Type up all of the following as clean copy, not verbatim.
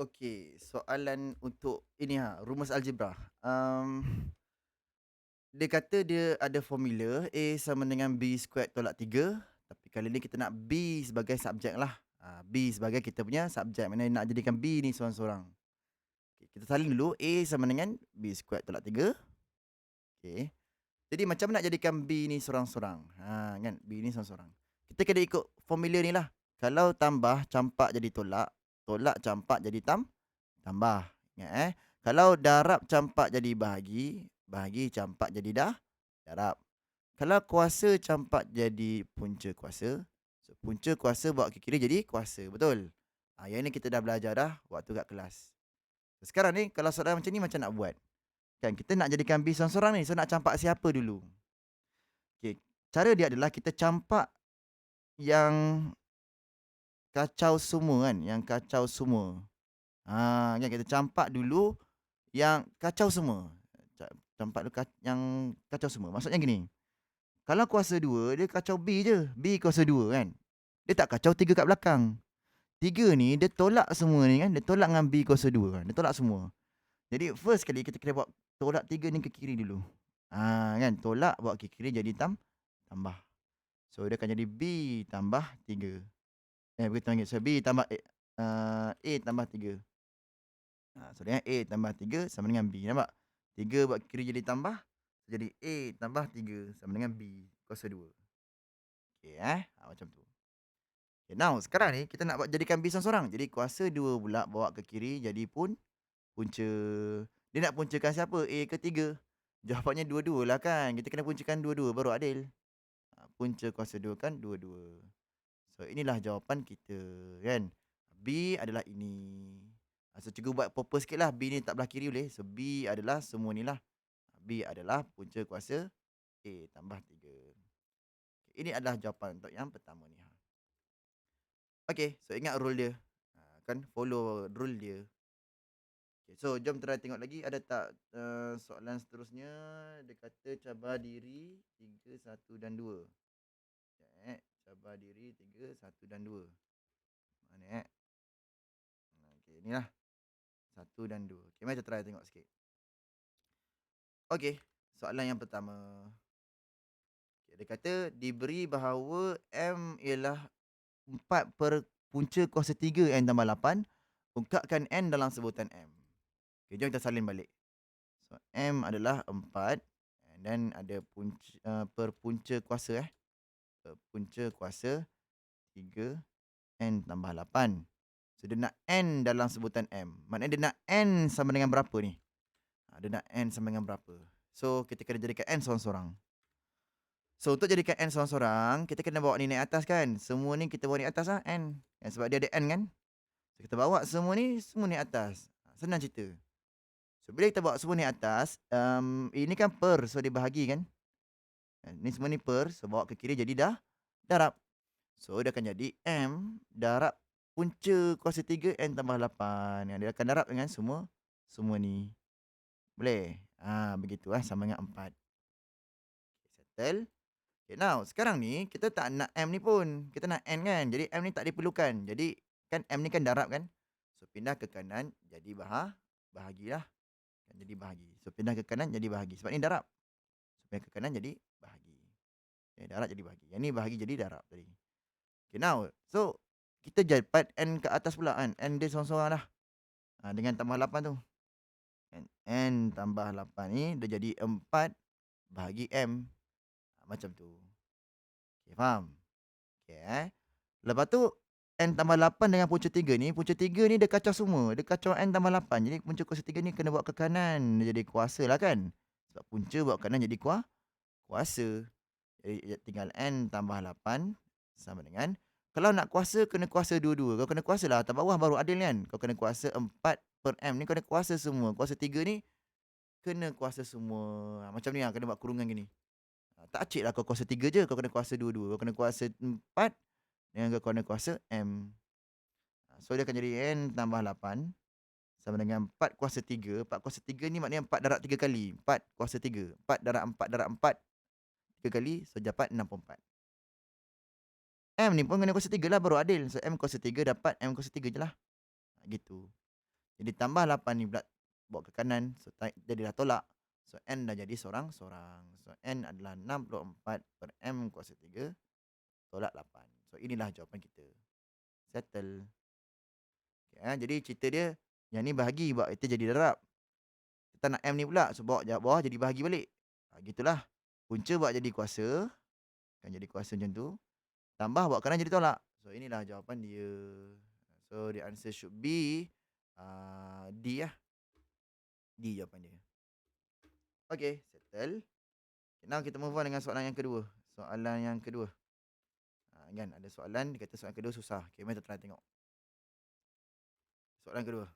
Okey, soalan untuk ini rumus algebra. Dia kata dia ada formula A sama dengan B squared tolak 3. Tapi kali ni kita nak B sebagai subjek lah. B sebagai kita punya subjek, maknanya nak jadikan B ni seorang-seorang. Okay, kita salin dulu A sama dengan B squared tolak 3. Okey. Jadi macam mana nak jadikan B ni seorang-seorang? Kan B ni seorang-seorang. Kita kena ikut formula ni lah. Kalau tambah campak jadi tolak, tolak campak jadi tambah. Ingat Kalau darab campak jadi bahagi, bahagi campak jadi darab. Kalau kuasa campak jadi punca kuasa, so punca kuasa bawa ke kiri jadi kuasa, betul? Yang ni kita dah belajar dah waktu kat kelas. Sekarang ni kalau soalan macam ni macam nak buat? Kan kita nak jadikan B seorang-seorang ni, so nak campak siapa dulu? Okey, cara dia adalah kita campak yang kacau semua kan, yang kacau semua. Kan kita campak dulu yang kacau semua. Campak tu yang kacau semua. Maksudnya gini, kalau kuasa 2 dia kacau B je. B kuasa 2 kan. Dia tak kacau 3 kat belakang. 3 ni dia tolak semua ni kan. Dia tolak dengan B kuasa 2 kan. Dia tolak semua. Jadi first kali kita kena buat tolak 3 ni ke kiri dulu. Kan. Tolak bawa ke kiri jadi tambah. So dia akan jadi B tambah 3. Bukan tambah. So B tambah A tambah 3. So dengan A tambah 3 sama dengan B. Nampak? 3 buat kiri jadi tambah. Jadi A tambah 3 sama dengan B kuasa 2. Okay macam tu. Okay, now sekarang ni kita nak buat jadikan B seorang-seorang. Jadi kuasa 2 pula bawa ke kiri jadi punca. Dia nak puncakan siapa? A ke 3? Jawapannya dua-dua lah kan. Kita kena puncakan dua-dua baru adil. Punca kuasa 2 kan dua-dua. So inilah jawapan kita kan. B adalah ini. So cikgu buat proper sikit lah. B ni tak belah kiri boleh. So B adalah semua ni lah. B adalah punca kuasa A tambah 3. Ini adalah jawapan untuk yang pertama ni. Okay, so ingat rule dia. Kan follow rule dia. Okay, so jom try tengok lagi. Ada tak soalan seterusnya. Dia kata cabar diri 3, 1 dan 2. Cabar diri 3, 1 dan 2. Mana Okay, inilah. 1 dan 2. Okay, mari kita try tengok sikit. Okay, soalan yang pertama. Okay, dia kata diberi bahawa M ialah 4 per punca kuasa 3 N tambah 8. Ungkapkan N dalam sebutan M. Okay, jom kita salin balik. So, M adalah 4. And then ada per punca kuasa per punca kuasa 3 N tambah 8. So, dia nak N dalam sebutan M. Maknanya dia nak N sama dengan berapa ni? Dia nak N sama dengan berapa? So, kita kena jadikan N seorang-seorang. So, untuk jadikan N seorang-seorang, kita kena bawa ni naik atas kan? Semua ni kita bawa naik atas lah, N. Sebab dia ada N kan? So, kita bawa semua ni naik atas. Senang cerita. So, bila kita bawa semua naik atas, ini kan per, so dia bahagi kan? Ni semua ni per, so bawa ke kiri jadi darab. So, dia akan jadi M darab punca kuasa 3 N tambah 8. Yang dia akan darab dengan semua ni. Boleh? Begitu sama dengan 4. Okay, settle. Okay, now sekarang ni kita tak nak M ni pun. Kita nak N kan. Jadi M ni tak diperlukan. Jadi kan M ni kan darab kan. So pindah ke kanan jadi bahagilah. Kan jadi bahagi. So pindah ke kanan jadi bahagi. Sebab ni darab. So pindah ke kanan jadi bahagi. Darab jadi bahagi. Yang ni bahagi jadi darab tadi. Okay, now. So kita dapat N ke atas pula kan. N dia seorang-seorang dah. Dengan tambah 8 tu. N tambah 8 ni dah jadi 4 bahagi M. Macam tu. Okay, faham? Okay, Lepas tu, N tambah 8 dengan punca 3 ni. Punca 3 ni dia kacau semua. Dia kacau N tambah 8. Jadi punca kuasa 3 ni kena bawa ke kanan. Dia jadi kuasa lah kan. Sebab punca bawa ke kanan jadi kuasa. Jadi tinggal N tambah 8 sama dengan. Kalau nak kuasa, kena kuasa dua-dua. Kau kena kuasa lah. Atas bawah baru adil kan. Kau kena kuasa 4 per M ni. Kau kena kuasa semua. Kuasa 3 ni kena kuasa semua. Macam ni lah. Kena buat kurungan gini. Tak acik lah kau kuasa 3 je. Kau kena kuasa dua-dua. Kau kena kuasa 4 dengan kau kena kuasa M. So dia akan jadi N tambah 8 sama dengan 4 kuasa 3. 4 kuasa 3 ni maknanya 4 darab 3 kali. 4 kuasa 3. 4 darab 4 darab 4 3 kali. So dapat 64. M ni pun kena kuasa 3 lah baru adil. So M kuasa 3 dapat M kuasa 3 je lah. Gitu. Jadi tambah 8 ni pula bawa ke kanan, so jadilah tolak. So N dah jadi sorang-sorang. So N adalah 64/M kuasa 3 tolak 8. So inilah jawapan kita. Settle. Okay, jadi cerita dia yang ni bahagi buat kita jadi darab. Kita nak M ni pula, so bawa bawah jadi bahagi balik. Gitulah. Punca buat jadi kuasa, kan jadi kuasa macam tu. Tambah buat kanan jadi tolak. So inilah jawapan dia. So the answer should be D lah. D jawapan dia. Okay, settle. Okay, now kita move on dengan soalan yang kedua. Soalan yang kedua. Kan ada soalan, dia kata soalan kedua susah. Okay, mari kita try tengok. Soalan kedua.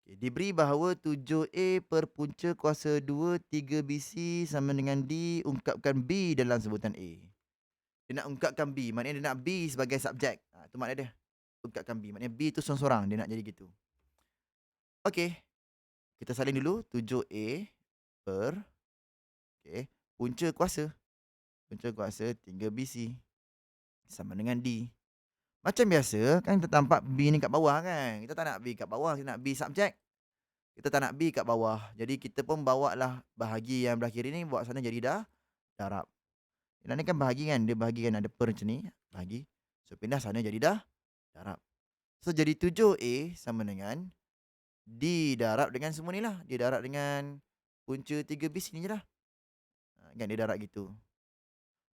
Okay, diberi bahawa 7A per punca kuasa 2 3BC sama dengan D, ungkapkan B dalam sebutan A. Dia nak ungkapkan B, maknanya dia nak B sebagai subjek. Itu makna dia. Ungkapkan B, maknanya B tu seorang-seorang, dia nak jadi gitu. Okay, kita salin dulu 7A per punca kuasa. Punca kuasa 3BC sama dengan D. Macam biasa, kan kita tampak B ni kat bawah kan. Kita tak nak B kat bawah, kita nak B subjek. Kita tak nak B kat bawah. Jadi kita pun bawa lah bahagi yang belah kiri ni, bawa sana jadi darab. Yang ni kan bahagi kan, dia bahagi kan ada per macam ni, bahagi. So pindah sana jadi darab. So jadi 7A sama dengan D darab dengan semua ni lah. Dia darab dengan punca 3BC ni je lah. Kan dia darab gitu.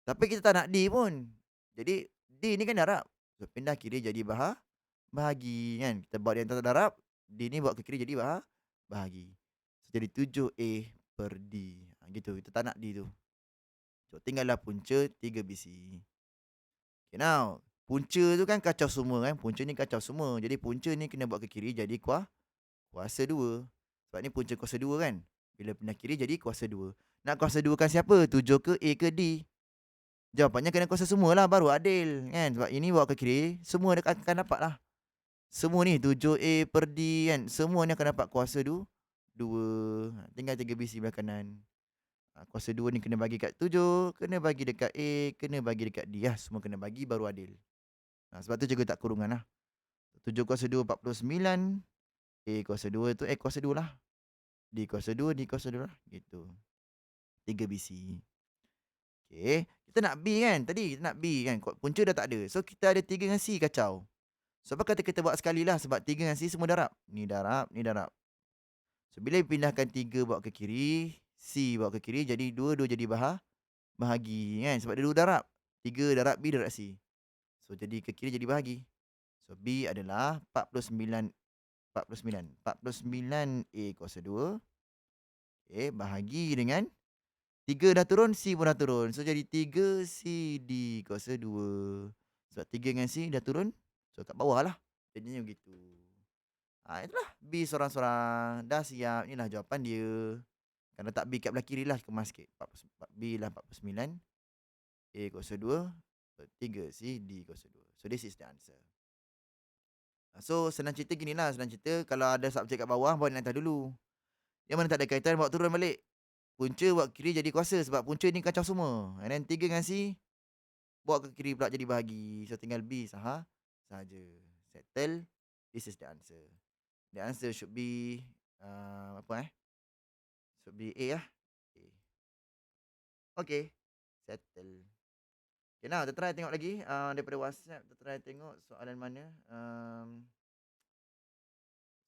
Tapi kita tak nak D pun. Jadi D ni kan darab. So pindah kiri jadi bahagi kan. Kita bawa dia antara darab, D ni bawa ke kiri jadi bahagi. So jadi 7A per D. Gitu. Kita tak nak D tu. So tinggallah punca 3BC. Okay, now punca tu kan kacau semua kan. Punca ni kacau semua. Jadi punca ni kena buat ke kiri jadi kuasa 2. Sebab ni punca kuasa 2 kan. Bila pindah kiri jadi kuasa 2. Nak kuasa 2 kan siapa? 7 ke A ke D? Jawapannya kena kuasa semua lah baru adil kan. Sebab ini bawa ke kiri, semua akan dapat lah. Semua ni 7A per D kan. Semua ni akan dapat kuasa 2. Tinggal 3BC belah kanan. Kuasa 2 ni kena bagi kat 7, kena bagi dekat A, kena bagi dekat D lah. Semua kena bagi baru adil. Sebab tu juga tak kurungan lah. 7 kuasa 2 49. A kuasa 2 tu kuasa 2 lah. D kuasa 2, D kuasa 2 lah. Gitu. 3BC. Okay. Kita nak B kan. Tadi kita nak B kan. Punca dah tak ada. So kita ada 3 dengan C kacau. So apa kata kita buat sekali lah. Sebab 3 dengan C semua darab. Ni darab, ni darab. So bila pindahkan 3 bawa ke kiri, C bawa ke kiri, jadi 2 jadi bahagi kan. Sebab dia 2 darab. 3 darab B darab C. So jadi ke kiri jadi bahagi. So B adalah 49 A kuasa 2. Okay, bahagi dengan 3 dah turun, C pun dah turun. So jadi 3 CD kuasa 2. Sebab 3 dengan C dah turun. So kat bawah lah. Jadinya begitu. Itulah. B sorang-sorang. Dah siap. Inilah jawapan dia. Kalau tak B kat belah kiri lah, kemas sikit. B lah 49. A kuasa 2. 3 C D kuasa 2. So this is the answer. So senang cerita gini lah. Senang cerita kalau ada subjek kat bawah, bawa nanti dulu. Yang mana tak ada kaitan, bawa turun balik. Punca buat kiri jadi kuasa sebab punca ni kacau semua. And then 3 dengan C bawa ke kiri pula jadi bahagi. So tinggal B sahaja. Settle. This is the answer. The answer should be should be A lah. Okay. Settle. Okay, now kita try tengok lagi daripada WhatsApp. Kita try tengok soalan mana.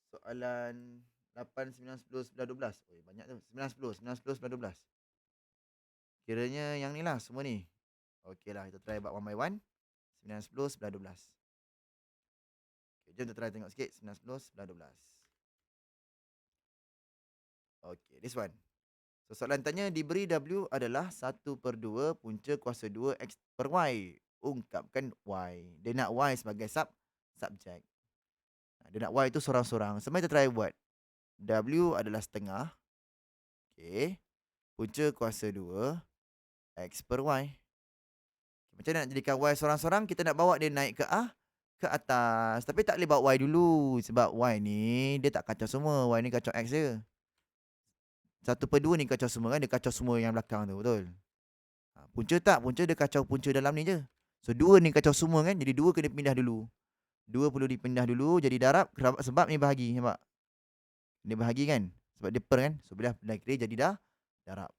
Soalan 8, 9, 10, 11, 12. Oh, banyak tu. 9, 10, 11, 12. Kiranya yang ni lah semua ni. Okey lah, kita try buat one by one. 9, 10, 11, 12. Okay, jom kita try tengok sikit. 9, 10, 11, 12. Okey, this one. So soalan tanya, diberi W adalah 1/2 punca kuasa 2 X per Y. Ungkapkan Y. Dia nak Y sebagai subjek. Dia nak Y tu sorang-sorang. So, mari kita try buat. W adalah setengah. Okay. Punca kuasa 2 X per Y. Macam mana nak jadikan Y sorang-sorang? Kita nak bawa dia naik ke atas. Tapi tak boleh bawa Y dulu. Sebab Y ni dia tak kacau semua. Y ni kacau X je. 1/2 ni kacau semua kan. Dia kacau semua yang belakang tu. Betul? Punca tak. Punca dia kacau punca dalam ni je. So 2 ni kacau semua kan. Jadi 2 kena pindah dulu. 2 perlu dipindah dulu jadi darab sebab ni bahagi, nampak? Dia bahagi kan? Sebab dia per kan? So bila pindah kiri jadi darab.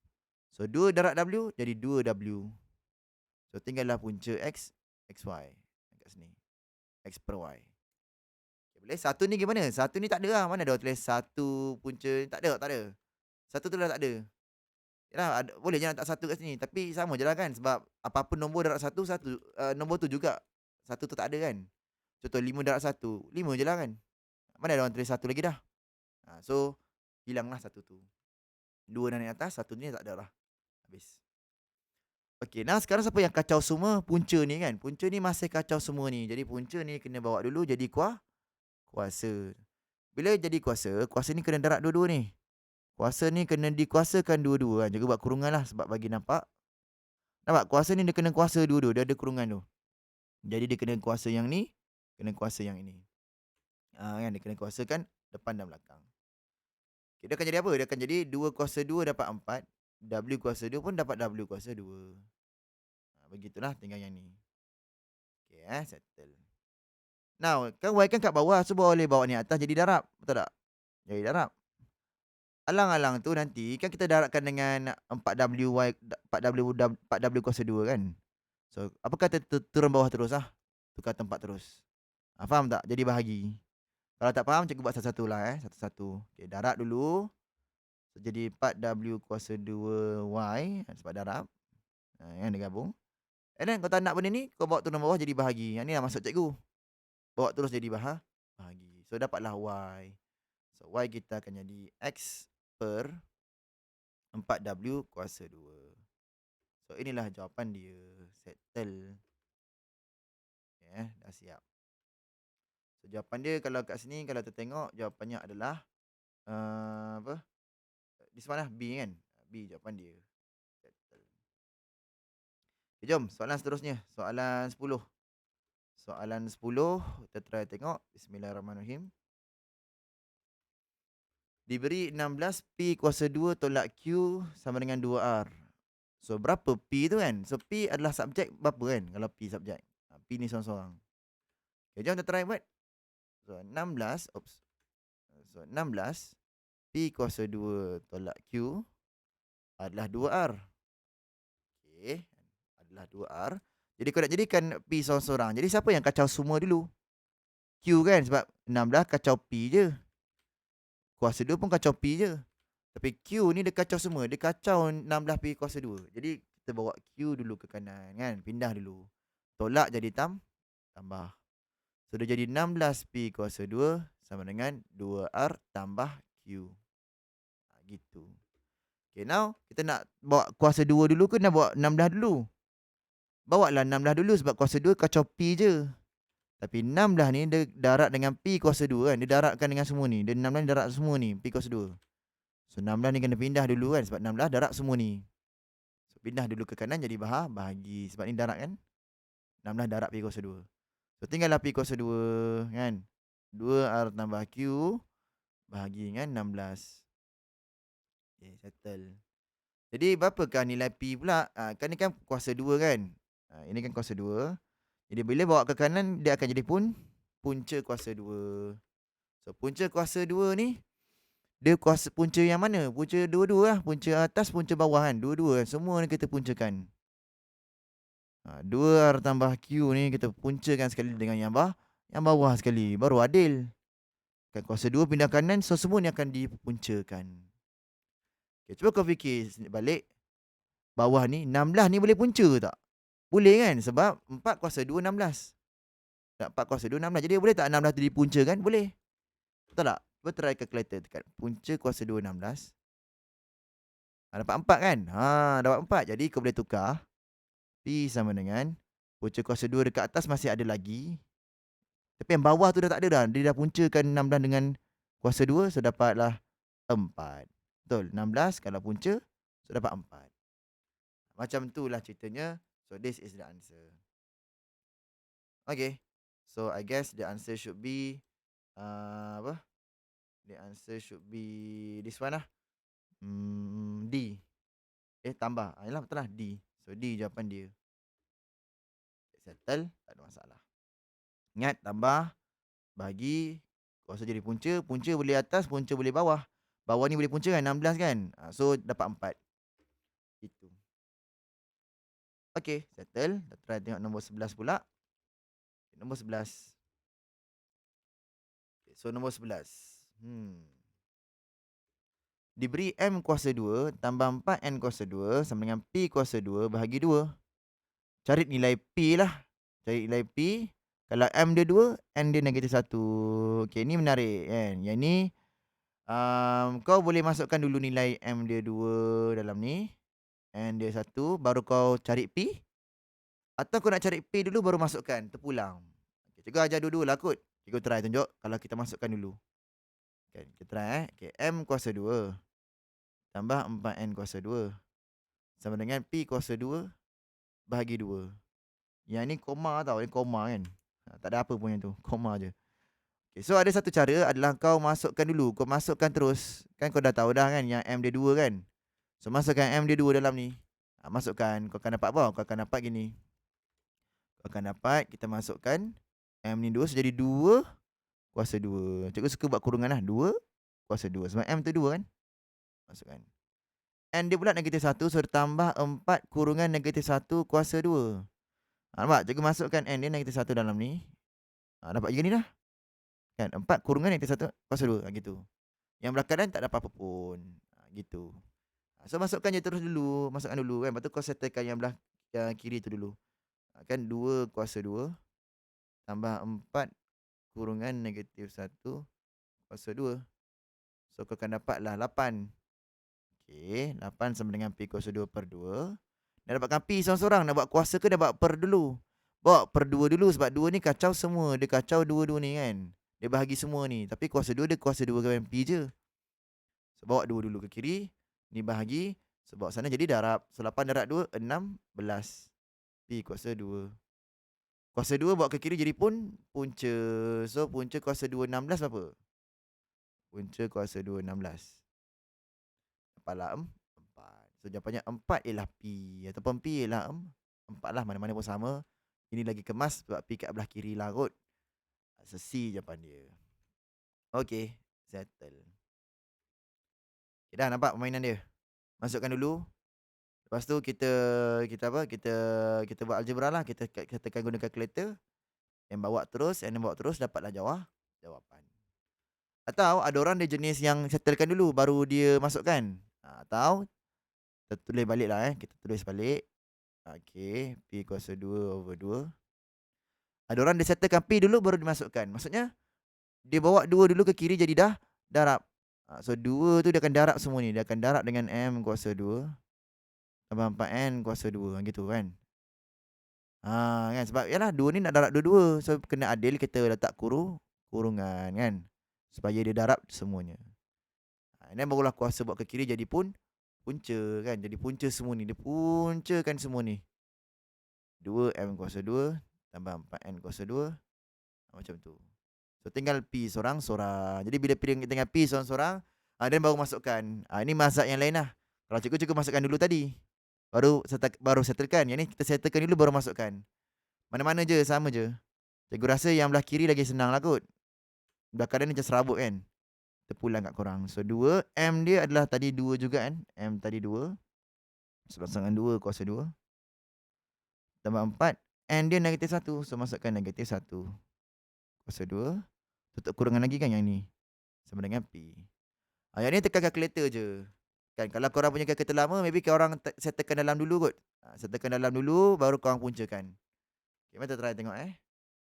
So 2 darab W jadi 2W. So tinggallah punca X, XY kat sini. X per Y. Okay, boleh? Satu ni gimana? Satu ni tak ada lah. Mana ada tulis satu punca? Tak ada, tak ada. Satu tu dah tak ada. Yalah, boleh je letak satu kat sini. Tapi sama je lah kan. Sebab apa-apa nombor darab satu, nombor tu juga. Satu tu tak ada kan. Contoh 5 darab satu, 5 je lah kan. Mana ada orang tulis satu lagi dah. So, hilanglah satu tu. 2 dah naik atas, satu ni tak ada lah. Habis. Okay, nah sekarang siapa yang kacau semua? Punca ni kan. Punca ni masih kacau semua ni. Jadi punca ni kena bawa dulu jadi kuasa. Bila jadi kuasa ni kena darab dua-dua ni. Kuasa ni kena dikuasakan dua-dua kan. Jaga buat kurungan lah sebab bagi nampak. Nampak? Kuasa ni dia kena kuasa dua-dua. Dia ada kurungan tu. Jadi dia kena kuasa yang ni, kena kuasa yang ini. Kan dia kena kuasakan depan dan belakang. Okay, dia akan jadi apa? Dia akan jadi 2 kuasa 2 dapat 4. W kuasa 2 pun dapat W kuasa 2. Begitulah tinggal yang ni. Okay, settle. Now, kan Y kan kat bawah. So boleh bawa ni atas jadi darab. Betul tak? Jadi darab. Alang-alang tu nanti kan kita darabkan dengan 4W 4W kuasa 2 kan. So apa kata turun bawah terus lah. Tukar tempat terus. Faham tak? Jadi bahagi. Kalau tak faham cikgu buat satu-satu lah satu-satu. Okay, darab dulu. So, jadi 4W kuasa 2Y sebab darab. Yang dia gabung. And then kau tak nak benda ni, kau bawa turun bawah jadi bahagi. Yang ni lah maksud cikgu. Bawa terus jadi bahagi. So dapatlah Y. So Y kita akan jadi X per 4W kuasa 2. So inilah jawapan dia. Settle. Okay, dah siap. So jawapan dia kalau kat sini, kalau kita tengok jawapannya adalah apa? This one lah, B kan? B jawapan dia. Settle. Okay, jom soalan seterusnya. Soalan 10. Soalan 10, kita try tengok. Bismillahirrahmanirrahim. Diberi 16 P kuasa 2 tolak Q sama dengan 2R. So berapa P tu kan? So P adalah subjek berapa kan? Kalau P subjek. P ni seorang-seorang. Okay, jom kita try buat. So 16, So 16 P kuasa 2 tolak Q adalah 2R. Okay, adalah 2R. Jadi kau nak jadikan P seorang-seorang. Jadi siapa yang kacau semua dulu? Q kan? Sebab 16 kacau P je. Kuasa 2 pun kacau P je. Tapi Q ni dia kacau semua. Dia kacau 16 P kuasa 2. Jadi kita bawa Q dulu ke kanan kan. Pindah dulu. Tolak jadi tambah. So dia jadi 16 P kuasa 2 sama dengan 2R tambah Q. Gitu. Okay, now kita nak bawa kuasa 2 dulu ke nak bawa 16 dulu? Bawa lah 16 dulu sebab kuasa 2 kacau P je. Tapi 16 ni dia darab dengan P kuasa 2 kan. Dia darabkan dengan semua ni. Dia 16 ni darab semua ni. P kuasa 2. So 16 ni kena pindah dulu kan. Sebab 16 darab semua ni. So pindah dulu ke kanan jadi bahagi. Sebab ni darab kan. 16 darab P kuasa 2. So tinggallah P kuasa 2 kan. 2R tambah Q bahagi dengan 16. Okay, settle. Jadi berapakah nilai P pula? Kan ni kan kuasa 2 kan. Ini kan kuasa 2. Jadi bila bawa ke kanan, dia akan jadi punca kuasa 2. So, punca kuasa 2 ni, dia kuasa punca yang mana? Punca dua-dua lah. Punca atas, punca bawah kan. Dua-dua kan. Semua ni kita puncakan. 2R tambah Q ni kita puncakan sekali dengan yang bawah sekali. Baru adil. Kan kuasa 2 pindah kanan, so semua ni akan dipuncakan. Okay, cuba kau fikir balik. Bawah ni, 16 ni boleh punca tak? Boleh kan? Sebab 4 kuasa 2, 16. 4 kuasa 2, 16. Jadi boleh tak 16 tu dipuncakan? Boleh. Betul tak? Cuba try calculator tekan. Punca kuasa 2, 16. Dapat 4 kan? Dapat 4. Jadi kau boleh tukar. P sama dengan punca kuasa 2 dekat atas masih ada lagi. Tapi yang bawah tu dah tak ada dah. Dia dah puncakan 16 dengan kuasa 2. So dapatlah 4. Betul? 16 kalau punca. So dapat 4. Macam tu lah ceritanya. So this is the answer. Okay. So I guess the answer should be apa? The answer should be this one lah. D. Tambah. Yalah betul lah D. So D jawapan dia. Settle, tak ada masalah. Ingat tambah bahagi kuasa jadi punca, punca boleh atas, punca boleh bawah. Bawah ni boleh punca kan 16 kan. So dapat 4. Itu. Okey, settle. Kita try tengok nombor 11 pula. Nombor 11. Okay, so nombor 11. Diberi M kuasa 2 tambah 4N kuasa 2 sama dengan P kuasa 2 bahagi 2. Cari nilai P lah. Cari nilai P. Kalau M dia 2, N dia -1. Okey, ni menarik kan. Yang ni kau boleh masukkan dulu nilai M dia 2 dalam ni. N dia 1, baru kau cari P. Atau kau nak cari P dulu baru masukkan, terpulang. Okay, cikgu ajar dua-dua lah kot. Cikgu try tunjuk kalau kita masukkan dulu. Okay, kita try Okay, M kuasa 2 tambah 4N kuasa 2 sama dengan P kuasa 2 bahagi 2. Yang ni koma tau, ni koma kan. Tak ada apa pun yang tu, koma je. Okay, so ada satu cara adalah kau masukkan dulu. Kau masukkan terus. Kan kau dah tahu dah kan yang M dia 2 kan. So masukkan M dia 2 dalam ni. Masukkan, kau akan dapat apa? Kau akan dapat gini. Kau akan dapat, kita masukkan M ni 2, so jadi 2 kuasa 2. Cikgu suka buat kurungan lah. 2 kuasa 2. Sebab M tu 2 kan. Masukkan. N dia pula -1, so tambah 4 kurungan -1 kuasa 2. Nampak? Cikgu masukkan N dia -1 dalam ni. Dapat je ni dah. Kan? 4 kurungan -1 kuasa 2. Gitu. Yang belah kanan tak ada apa-apa pun. Gitu. So masukkan je terus dulu. Masukkan dulu kan. Lepas tu kau settlekan yang belah yang kiri tu dulu. Kan 2 kuasa 2 tambah 4 kurungan -1 kuasa 2. So kau akan dapatlah 8. Okey, 8 sama dengan P kuasa 2 per 2. Dah dapatkan P seorang-seorang. Nak buat kuasa ke dah buat per dulu? Bawa per 2 dulu sebab 2 ni kacau semua. Dia kacau 2-2 ni kan. Dia bahagi semua ni. Tapi kuasa 2 dia kuasa 2 kali P je. So bawa 2 dulu ke kiri. Ni bahagi. So bawa sana jadi darab. So 8 darab 2, 16. P kuasa 2. Kuasa 2 bawa ke kiri jadi punca. So punca kuasa 2, 16 berapa? Punca kuasa 2, 16. Dapatlah 4. So jawapannya 4 ialah P. Ataupun P ialah 4 lah. Mana-mana pun sama. Ini lagi kemas sebab P kat belah kiri lah kot. So C jawapan dia. Okay, settle. Okay, dah nampak permainan dia. Masukkan dulu. Lepas tu kita apa? Kita buat algebra lah. Kita tekan guna kalkulator. Yang bawa terus, yang bawa terus dapatlah jawapan. Atau ada orang dia jenis yang settlekan dulu baru dia masukkan. Atau kita tulis balik lah Kita tulis balik. Okay, P kuasa 2/2. Ada orang dia settlekan P dulu baru dimasukkan. Maksudnya dia bawa 2 dulu ke kiri jadi dah darab. So 2 tu dia akan darab semua ni. Dia akan darab dengan M kuasa 2 tambah 4N kuasa 2 gitu kan. Kan sebab yalah 2 ni nak darab dua-dua. So kena adil kita letak kurungan kan. Supaya dia darab semuanya. Dan barulah kuasa buat ke kiri jadi punca kan. Jadi punca semua ni. Dia puncakan semua ni. 2M kuasa 2 tambah 4N kuasa 2. Macam tu. So tinggal P sorang-sorang. Jadi bila tinggal P sorang-sorang, dan baru masukkan. Ini mazhab yang lain lah. Kalau cikgu masukkan dulu tadi. Baru settlekan. Yang ni kita settlekan dulu baru masukkan. Mana-mana je, sama je. Cikgu rasa yang belah kiri lagi senang lah kot. Belah kanan ni macam serabut kan. Terpulang kat korang. So 2, M dia adalah tadi 2 juga kan. M tadi 2. Sebasarkan 2 kuasa 2. Tambah 4. N dia -1. So masukkan -1 kuasa 2. Tutup kurungan lagi kan yang ni. Sama dengan P. Yang ni tekan kalkulator je. Kan kalau korang punya kalkulator lama, maybe korang settlekan dalam dulu kot. Settlekan dalam dulu, baru korang puncakan. Okay, mari kita try tengok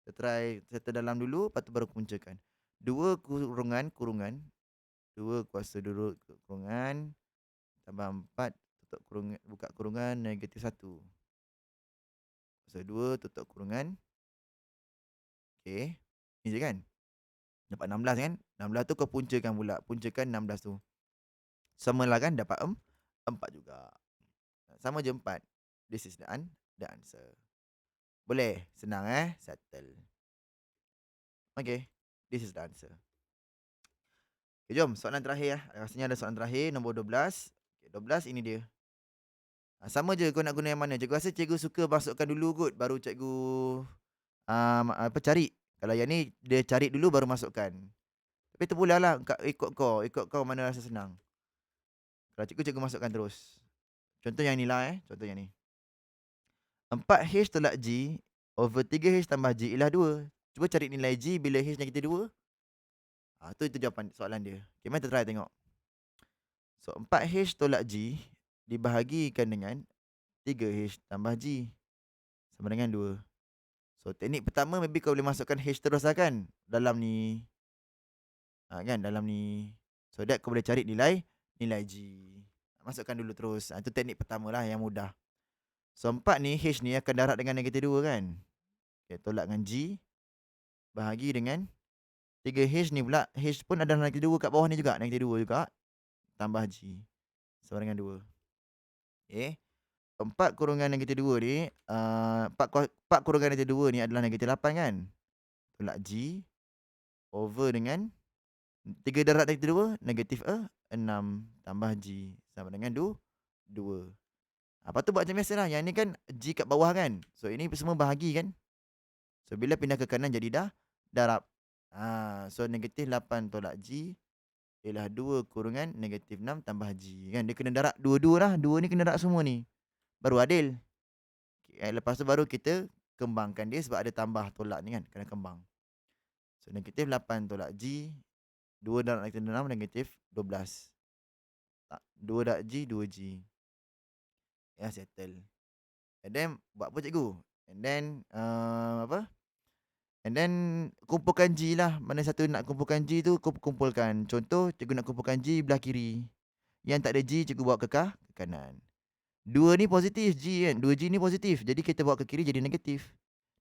Kita try settle dalam dulu, lepas tu baru puncakan. 2 kurungan. 2 kuasa 2 kurungan. Tambah 4, tutup kurungan, buka kurungan, -1. Kuasa 2, tutup kurungan. Okay. Ni je kan? Dapat 16 kan? 16 tu kau puncakan pula. Puncakan 16 tu. Sama lah kan? Dapat 4 juga. Sama je 4. This is the answer. Boleh? Senang Settle. Okay. This is the answer. Okay, jom. Soalan terakhir Rasanya ada soalan terakhir. Nombor 12. Okay, 12 ini dia. Sama je kau nak guna yang mana. Cikgu rasa cikgu suka masukkan dulu kot. Baru cikgu cari. Kalau yang ni dia cari dulu baru masukkan. Tapi terpulanglah ikut kau mana rasa senang. Kalau cikgu, cikgu masukkan terus. Contoh yang ni lah contoh yang ni. 4H tolak G over 3H tambah G ialah 2. Cuba cari nilai G bila H negatif 2. Itu jawapan soalan dia. Okay, mari kita try tengok. So 4H tolak G dibahagikan dengan 3H tambah G sama dengan 2. So teknik pertama maybe kau boleh masukkan H terus lah kan dalam ni. Kan dalam ni. So that kau boleh cari nilai G. Masukkan dulu terus. Itu teknik pertama lah yang mudah. So 4 ni H ni akan darab dengan negatif 2 kan. Okay, tolak dengan G bahagi dengan 3H ni pula. H pun ada negatif 2 kat bawah ni juga. Negatif 2 juga. Tambah G sama dengan 2. Okay. 4 kurungan negatif 2 ni 4 kurungan negatif 2 ni adalah negatif 8 kan. Tolak G over dengan 3 darab negatif 2 negatif 6 tambah G sama dengan 2. Lepas tu buat macam biasa lah. Yang ni kan G kat bawah kan. So ini semua bahagi kan. So bila pindah ke kanan jadi dah darab. So negatif 8 tolak G ialah 2 kurungan negatif 6 tambah G kan. Dia kena darab dua-dua lah. Dua ni kena darab semua ni. Baru adil. Okay, lepas tu baru kita kembangkan dia sebab ada tambah tolak ni kan. Kena kembang. So negatif 8 tolak G 2 darab negatif 6 negatif 12. 2 darab G 2G. Ya, settle. And then buat apa cikgu? And then apa? And then kumpulkan G lah. Mana satu nak kumpulkan G tu kumpulkan. Contoh cikgu nak kumpulkan G belah kiri. Yang tak ada G cikgu bawa ke kanan. 2 ni positif G kan. 2G ni positif. Jadi kita bawa ke kiri jadi negatif.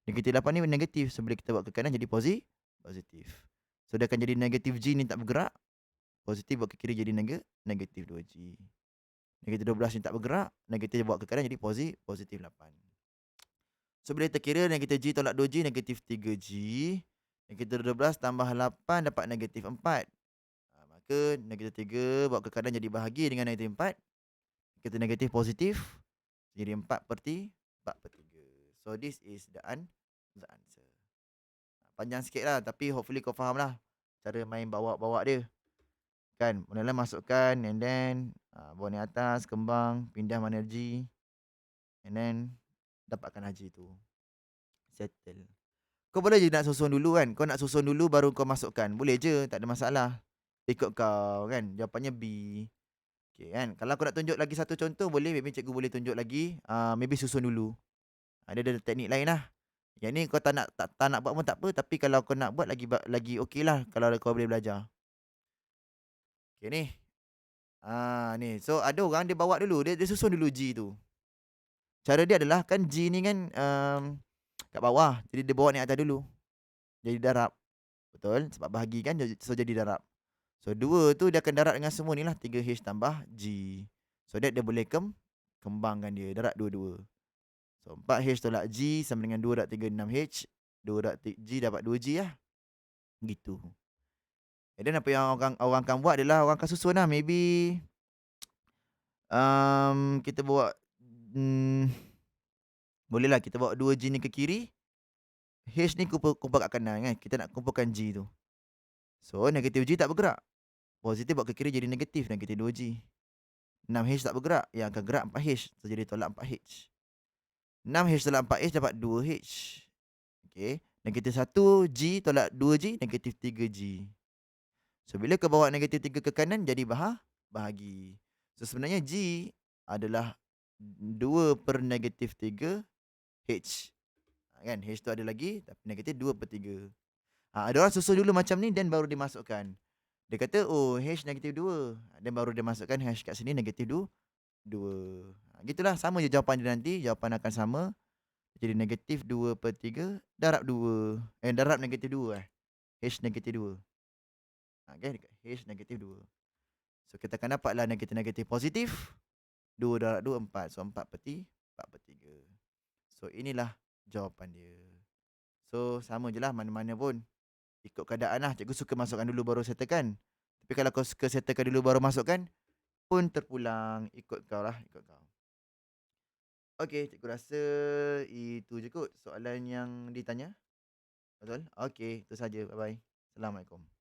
Negatif 8 ni negatif. So bila kita bawa ke kanan jadi positif. So dia akan jadi negatif G ni tak bergerak. Positif bawa ke kiri jadi negatif 2G. Negatif 12 ni tak bergerak. Negatif bawa ke kanan jadi positif 8. So bila kita kira negatif G tolak 2G negatif 3G. Negatif 12 tambah 8 dapat negatif 4. Maka negatif 3 bawa ke kanan jadi bahagi dengan negatif 4. Kita negatif positif. Jadi 4/3. So this is the answer. Panjang sikit lah. Tapi hopefully kau faham lah. Cara main bawa-bawa dia. Kan. Mula-mula masukkan. And then bawa ni atas. Kembang. Pindah mana G. And then dapatkan haji tu. Settle. Kau boleh je nak susun dulu kan. Kau nak susun dulu baru kau masukkan. Boleh je. Tak ada masalah. Ikut kau kan. Jawapannya B. Okay kan. Kalau aku nak tunjuk lagi satu contoh. Boleh. Maybe cikgu boleh tunjuk lagi. Maybe susun dulu. Ada teknik lain lah. Yang ni kau tak nak buat pun tak apa. Tapi kalau kau nak buat lagi okey lah. Kalau kau boleh belajar. Okay ni. Ni. So ada orang dia bawa dulu. Dia susun dulu G tu. Cara dia adalah kan G ni kan kat bawah. Jadi dia bawa ni atas dulu. Jadi darab. Betul? Sebab bahagi kan. So jadi darab. So 2 tu dia akan darab dengan semua ni lah. 3H tambah G. So that dia boleh kembangkan dia. Darab 2-2. So 4H tolak G sama dengan 2 darab 3 6H. 2 darab G dapat 2G lah. Gitu. Dan apa yang orang akan buat adalah orang akan susun lah. Maybe kita bawa boleh lah kita bawa 2G ni ke kiri. H ni kumpul kat kanan kan. Kita nak kumpulkan G tu. So negatif G tak bergerak. Positif bawa ke kiri jadi negatif 2G. 6H tak bergerak. Yang akan gerak 4H. So jadi tolak 4H. 6H tolak 4H dapat 2H. Okay. Negatif 1G tolak 2G negatif 3G. So bila kau bawa negatif 3 ke kanan jadi bahagi. So sebenarnya G adalah 2 per negatif 3 H. Kan H tu ada lagi tapi negatif 2/3. Ada orang susun dulu macam ni dan baru dimasukkan. Dia kata H negatif 2. Dan baru dia masukkan H kat sini negatif 2. Gitulah sama je jawapan dia nanti. Jawapan akan sama. Jadi negatif 2/3 darab 2. Darab negatif 2 H negatif 2. Okay, H negatif 2. So kita akan dapatlah negatif positif. 2 darab 2 4. So 4/3. So inilah jawapan dia. So sama je lah mana-mana pun. Ikut keadaan lah. Cikgu suka masukkan dulu baru settlekan. Tapi kalau kau suka settlekan dulu baru masukkan pun terpulang. Ikut kau lah. Okay, cikgu rasa itu je kot soalan yang ditanya. Betul? Okey, itu saja. Bye-bye. Assalamualaikum.